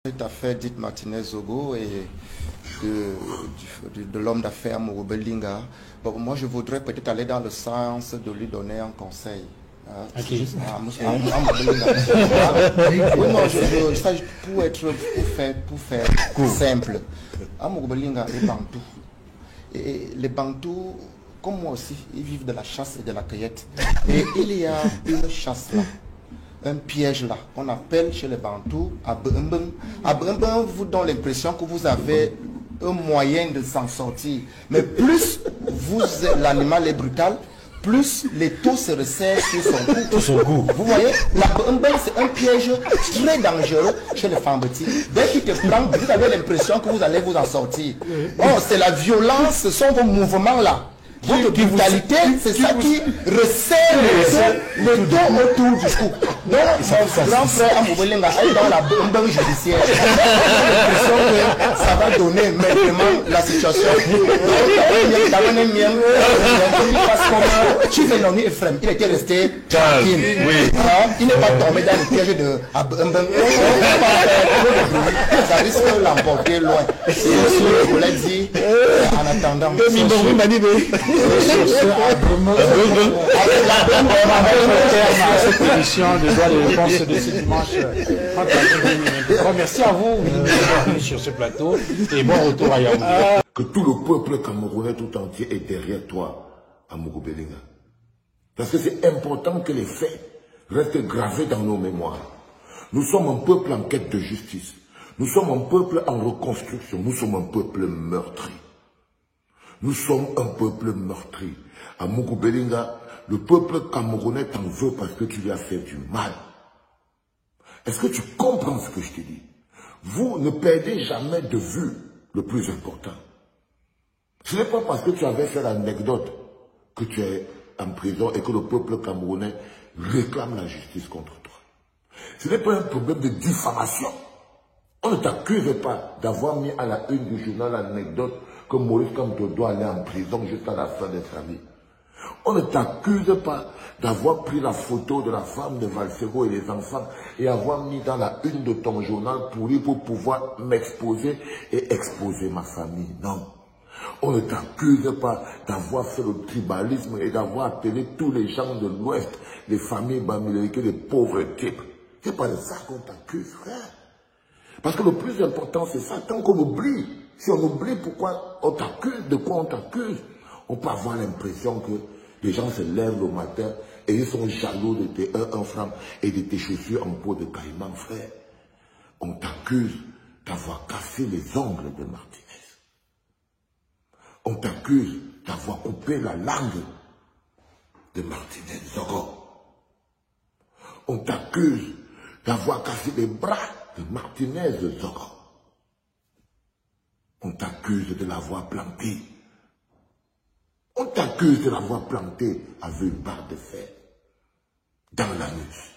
Cette affaire dite Martinez-Zogo et de l'homme d'affaires Mogo Belinga, bon, moi je voudrais peut-être aller dans le sens de lui donner un conseil. Oui, non, pour faire simple. À Mogo Belinga, les Bantous. Et les Bantous, comme moi aussi, ils vivent de la chasse et de la cueillette. Et il y a une chasse là. Un piège là, qu'on appelle chez les Bantous Abembeng. Abembeng vous donne l'impression que vous avez un moyen de s'en sortir. Mais plus l'animal est brutal, plus les taux se resserrent sur son cou. Vous voyez, l'Abembeng c'est un piège très dangereux chez les femmes petits. Dès qu'il te prend, vous avez l'impression que vous allez vous en sortir. Oh, c'est la violence, ce sont vos mouvements là. Votre brutalité, c'est ça qui resserre le dos autour du cou. Donc, mon grand frère Amobelinga est dans la bombe judiciaire. J'ai l'impression que ça va donner maintenant la situation. Il était resté tranquille. Il n'est pas tombé dans le piège de Abembeng. Ça risque de l'emporter loin. Et je vous l'ai dit en attendant. Cette émission de droit de réponse de ce dimanche. Merci à vous d'être venus sur ce plateau et bon retour à Yaoundé. Que tout le peuple camerounais tout entier est derrière toi, à Mogo Belinga. Parce que c'est important que les faits restent gravés dans nos mémoires. Nous sommes un peuple en quête de justice. Nous sommes un peuple en reconstruction. Nous sommes un peuple meurtri. Nous sommes un peuple meurtri. À Mogo Belinga, le peuple camerounais t'en veut parce que tu lui as fait du mal. Est-ce que tu comprends ce que je te dis? Vous ne perdez jamais de vue le plus important. Ce n'est pas parce que tu avais fait l'anecdote que tu es en prison et que le peuple camerounais réclame la justice contre toi. Ce n'est pas un problème de diffamation. On ne t'accuse pas d'avoir mis à la une du journal l'anecdote que Maurice Kamto doit aller en prison jusqu'à la fin de sa vie. On ne t'accuse pas d'avoir pris la photo de la femme de Valsero et les enfants et avoir mis dans la une de ton journal pour pouvoir m'exposer et exposer ma famille. Non. On ne t'accuse pas d'avoir fait le tribalisme et d'avoir appelé tous les gens de l'Ouest, les familles bamileke, les pauvres types. C'est pas de ça qu'on t'accuse, frère. Parce que le plus important, c'est ça. Tant qu'on oublie, si on oublie pourquoi on t'accuse, de quoi on t'accuse, on peut avoir l'impression que les gens se lèvent le matin et ils sont jaloux de tes 1 franc et de tes chaussures en peau de caïman, frère. On t'accuse d'avoir cassé les ongles de Martinez. On t'accuse d'avoir coupé la langue de Martinez Zogo. On t'accuse d'avoir cassé les bras de Martinez Zogo. On t'accuse de l'avoir planté. On t'accuse de l'avoir planté avec une barre de fer dans l'anus.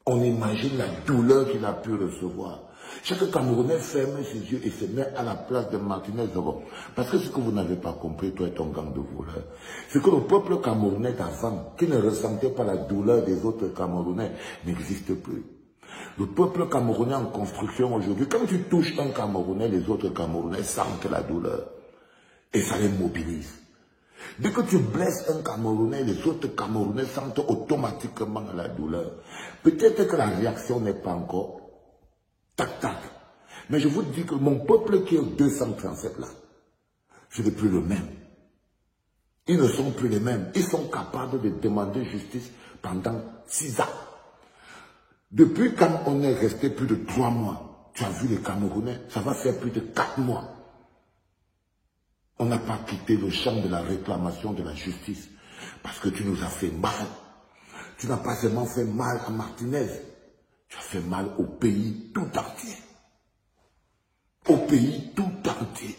On imagine la douleur qu'il a pu recevoir. Chaque Camerounais ferme ses yeux et se met à la place de Martinez Zogo. Parce que ce que vous n'avez pas compris, toi et ton gang de voleurs, c'est que le peuple camerounais d'avant, qui ne ressentait pas la douleur des autres Camerounais, n'existe plus. Le peuple camerounais en construction aujourd'hui, quand tu touches un Camerounais, les autres Camerounais sentent la douleur. Et ça les mobilise. Dès que tu blesses un Camerounais, les autres Camerounais sentent automatiquement la douleur. Peut-être que la réaction n'est pas encore tac tac. Mais je vous dis que mon peuple qui est 237 là, ce n'est plus le même. Ils ne sont plus les mêmes. Ils sont capables de demander justice pendant 6 ans. Depuis quand on est resté plus de 3 mois, tu as vu les Camerounais, ça va faire plus de 4 mois. On n'a pas quitté le champ de la réclamation de la justice parce que tu nous as fait mal. Tu n'as pas seulement fait mal à Martinez, tu as fait mal au pays tout entier. Au pays tout entier.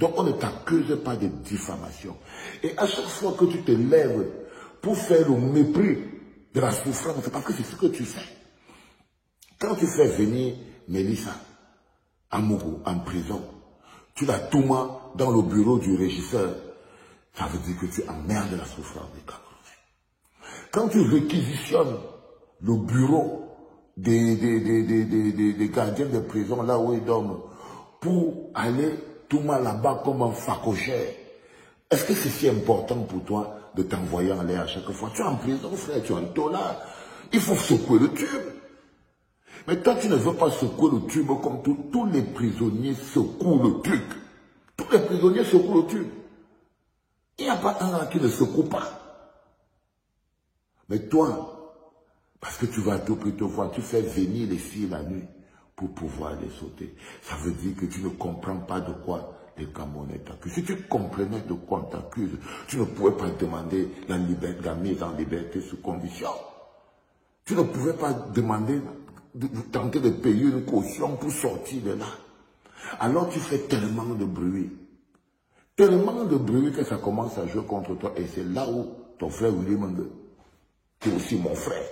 Donc on ne t'accuse pas de diffamation. Et à chaque fois que tu te lèves pour faire le mépris de la souffrance, c'est parce que c'est ce que tu fais. Quand tu fais venir Mélissa à Mogo en prison, tu la tournes dans le bureau du régisseur, ça veut dire que tu emmerdes la souffrance des Camerounais. Quand tu réquisitionnes le bureau des gardiens de prison là où ils dorment pour aller tout mal là-bas comme un facochère. Est-ce que c'est si important pour toi de t'envoyer en l'air à chaque fois? Tu es en prison, frère, tu es en tolard. Il faut secouer le tube. Mais toi, tu ne veux pas secouer le tube comme tous les prisonniers secouent le truc. Tous les prisonniers secouent le tube. Il n'y a pas un qui ne secoue pas. Mais toi, parce que tu vas tout plutôt voir, tu fais venir les filles la nuit pour pouvoir les sauter. Ça veut dire que tu ne comprends pas de quoi les Camerounais t'accusent. Si tu comprenais de quoi on t'accuse, tu ne pouvais pas demander la mise en liberté sous condition. Tu ne pouvais pas demander, tenter de payer une caution pour sortir de là. Alors tu fais tellement de bruit que ça commence à jouer contre toi. Et c'est là où ton frère William, qui est aussi mon frère,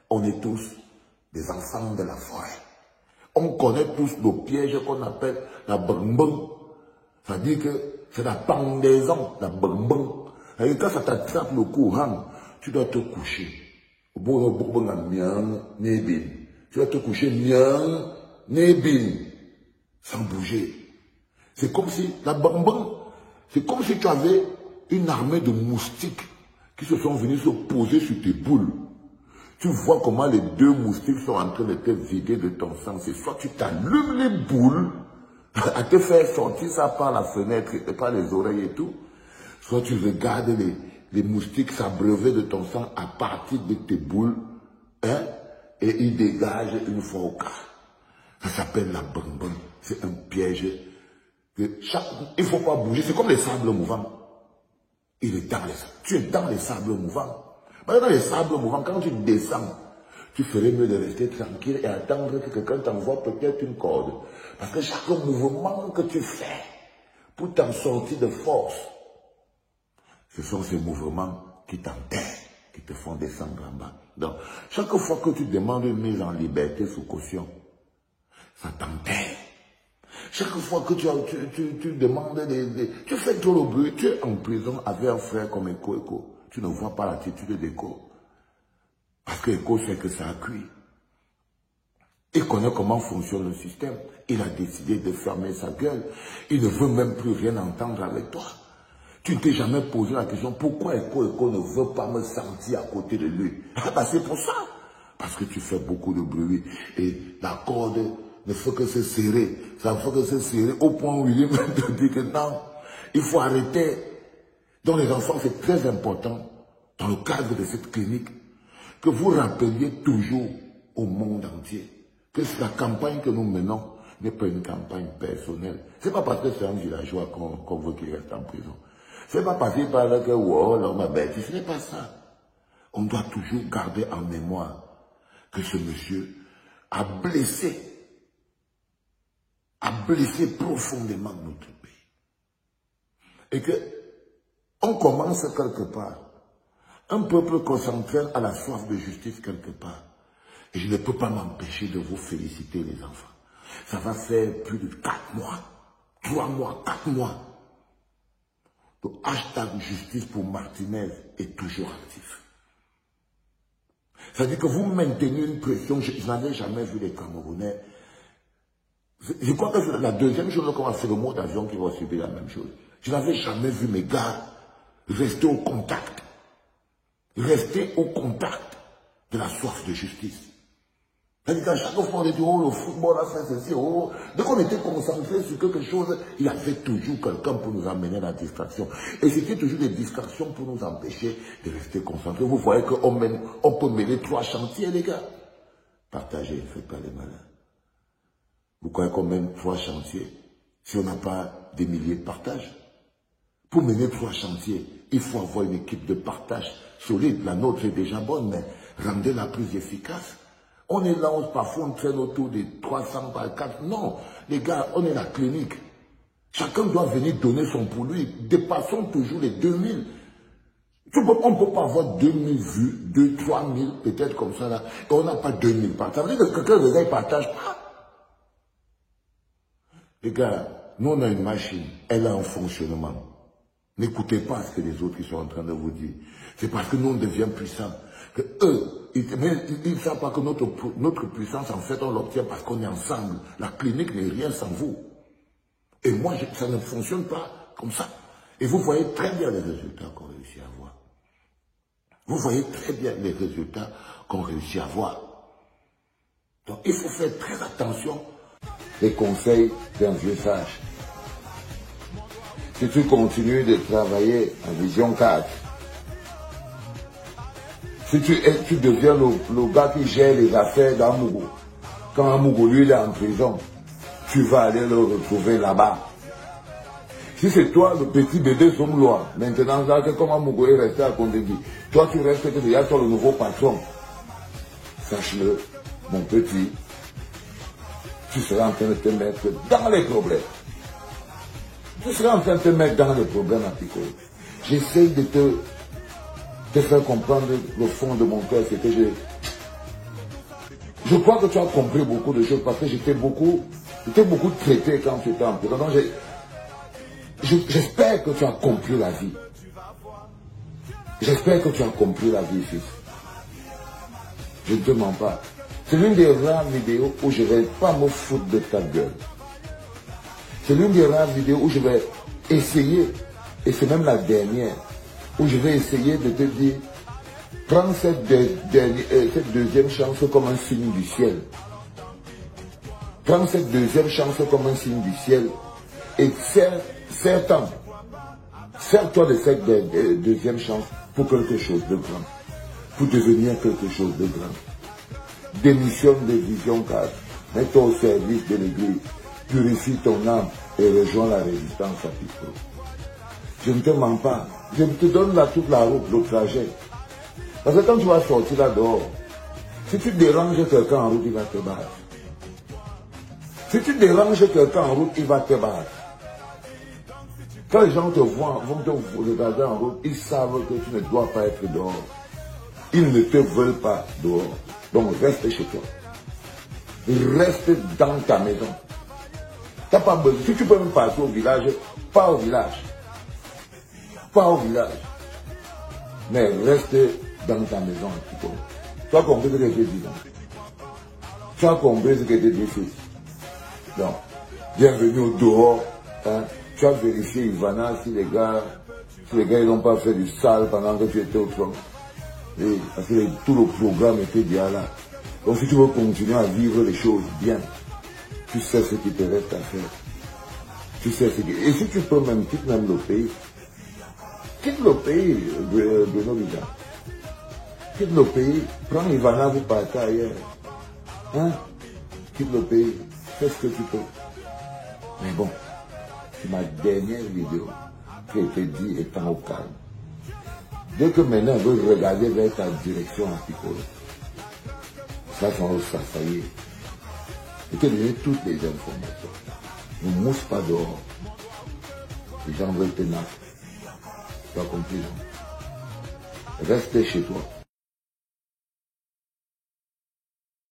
on est tous des enfants de la forêt. On connaît tous nos pièges qu'on appelle la bonbon. Ça dit que c'est la pendaison, la bonbon. Et quand ça t'attrape le courant, tu dois te coucher. Tu dois te coucher sans bouger. C'est comme si la bonbon, c'est comme si tu avais une armée de moustiques qui se sont venus se poser sur tes boules. Tu vois comment les deux moustiques sont en train de te vider de ton sang. C'est soit tu t'allumes les boules à te faire sortir ça par la fenêtre et par les oreilles et tout, soit tu regardes les moustiques s'abreuver de ton sang à partir de tes boules, hein, et ils dégagent une fois au quart. Ça s'appelle la bonbonne. C'est un piège. Il ne faut pas bouger. C'est comme les sables mouvants. Tu es dans les sables mouvants. Dans les sables mouvants, quand tu descends, tu ferais mieux de rester tranquille et attendre que quelqu'un t'envoie peut-être une corde. Parce que chaque mouvement que tu fais pour t'en sortir de force, ce sont ces mouvements qui t'enterrent, qui te font descendre en bas. Donc, chaque fois que tu demandes une mise en liberté sous caution, ça t'enterre. Chaque fois que tu demandes tu fais trop le bruit, tu es en prison avec un frère comme Eko. Tu ne vois pas l'attitude d'Eko. Parce que Eko sait que ça a cuit. Il connaît comment fonctionne le système. Il a décidé de fermer sa gueule. Il ne veut même plus rien entendre avec toi. Tu ne t'es jamais posé la question, pourquoi Eko ne veut pas me sentir à côté de lui? Ah bah c'est pour ça. Parce que tu fais beaucoup de bruit. Et la corde ne fait que se serrer. Ça ne fait que se serrer au point où il te dit que non, il faut arrêter. Donc les enfants, c'est très important, dans le cadre de cette clinique, que vous rappeliez toujours au monde entier que la campagne que nous menons n'est pas une campagne personnelle. Ce n'est pas parce que c'est un villageois qu'on veut qu'il reste en prison. Ce n'est pas parce qu'il parle que wow, l'homme a bêtise. Ce n'est pas ça. On doit toujours garder en mémoire que ce monsieur a blessé profondément notre pays. Et que on commence quelque part. Un peuple concentré à la soif de justice quelque part. Et je ne peux pas m'empêcher de vous féliciter les enfants. Ça va faire plus de 4 mois, 3 mois, 4 mois. Le hashtag justice pour Martinez est toujours actif. C'est-à-dire que vous maintenez une pression. Je n'avais jamais vu les Camerounais. Je crois que la deuxième chose qu'on va faire, le mot d'avion qui va subir la même chose. Je n'avais jamais vu mes gars rester au contact. Rester au contact de la soif de justice. C'est-à-dire qu'à chaque fois on dit, oh, le football a fait ceci, oh. Dès qu'on était concentré sur quelque chose, il y avait toujours quelqu'un pour nous amener à la distraction. Et c'était toujours des distractions pour nous empêcher de rester concentrés. Vous voyez qu'on peut mêler 3 chantiers, les gars. Partagez, faites pas les malins. Vous croyez qu'on mène 3 chantiers si on n'a pas des milliers de partages? Pour mener 3 chantiers, il faut avoir une équipe de partage solide. La nôtre est déjà bonne, mais rendez-la plus efficace. On est là, parfois on traîne autour des 300 par 4. Non, les gars, on est la clinique. Chacun doit venir donner son pour lui. Dépassons toujours les 2000. On ne peut pas avoir 2000 vues, 2 000, 3 000, peut-être comme ça là. Et on n'a pas 2000 partages. Ça veut dire que quelqu'un de gars ne partage pas. Les gars, nous on a une machine, elle a un fonctionnement. N'écoutez pas ce que les autres qui sont en train de vous dire. C'est parce que nous on devient puissants Que eux, ils ne savent pas que notre puissance, en fait, on l'obtient parce qu'on est ensemble. La clinique n'est rien sans vous. Et moi, ça ne fonctionne pas comme ça. Et vous voyez très bien les résultats qu'on réussit à avoir. Vous voyez très bien les résultats qu'on réussit à avoir. Donc, il faut faire très attention. Les conseils d'un vieux sage. Si tu continues de travailler en vision 4, si tu deviens le gars qui gère les affaires d'Amougou, quand Amougou lui il est en prison, tu vas aller le retrouver là-bas. Si c'est toi le petit bébé Somlois, maintenant là, comme Amougou est resté à Kondégi, toi tu restes que déjà toi le nouveau patron. Sache-le, mon petit, tu seras en train de te mettre dans les problèmes. Tu seras en train de te mettre dans les problèmes à Pico. J'essaye de te faire comprendre le fond de mon cœur, c'est que je crois que tu as compris beaucoup de choses parce que j'étais beaucoup traité quand tu étais en prison. Donc j'espère que tu as compris la vie. J'espère que tu as compris la vie, fils. Je ne te mens pas. C'est l'une des rares vidéos où je ne vais pas me foutre de ta gueule. C'est l'une des rares vidéos où je vais essayer, et c'est même la dernière, où je vais essayer de te dire, prends cette deuxième chance comme un signe du ciel. Prends cette deuxième chance comme un signe du ciel et sers-toi de cette deuxième chance pour quelque chose de grand, pour devenir quelque chose de grand. Démissionne de Vision 4, mets-toi au service de l'Église, purifie ton âme et rejoins la résistance à Pico. Je ne te mens pas, je te donne là toute la route, le trajet. Parce que quand tu vas sortir là dehors, si tu déranges quelqu'un en route, il va te battre. Si tu déranges quelqu'un en route, il va te battre. Quand les gens te voient, vont te regarder en route, ils savent que tu ne dois pas être dehors. Ils ne te veulent pas dehors. Donc reste chez toi. Reste dans ta maison. T'as pas besoin. Si tu peux même partir au village, pas au village. Pas au village. Mais reste dans ta maison. Tu as compris ce que je te dis. Tu as compris ce que je te dis, fils. Donc, bienvenue au dehors. Hein. Tu as vérifié Ivana si les gars ils n'ont pas fait du sale pendant que tu étais au front. Et, parce que tout le programme était déjà là. Donc si tu veux continuer à vivre les choses bien, tu sais ce qui te reste à faire. Tu sais ce qui... Et si tu peux même, quitte même le pays. Quitte le pays, Bruno Vida. Quitte le pays, prends Ivana, vous partez ailleurs. Hein? Quitte le pays, fais ce que tu peux. Mais bon, c'est ma dernière vidéo qui a été dit étant au calme. Dès que maintenant elle veut regarder vers ta direction à Piccolo, ça y est. Je te donner toutes les informations. Ne mousse pas dehors. Les gens veulent te naître. Tu as compris, non? Reste chez toi.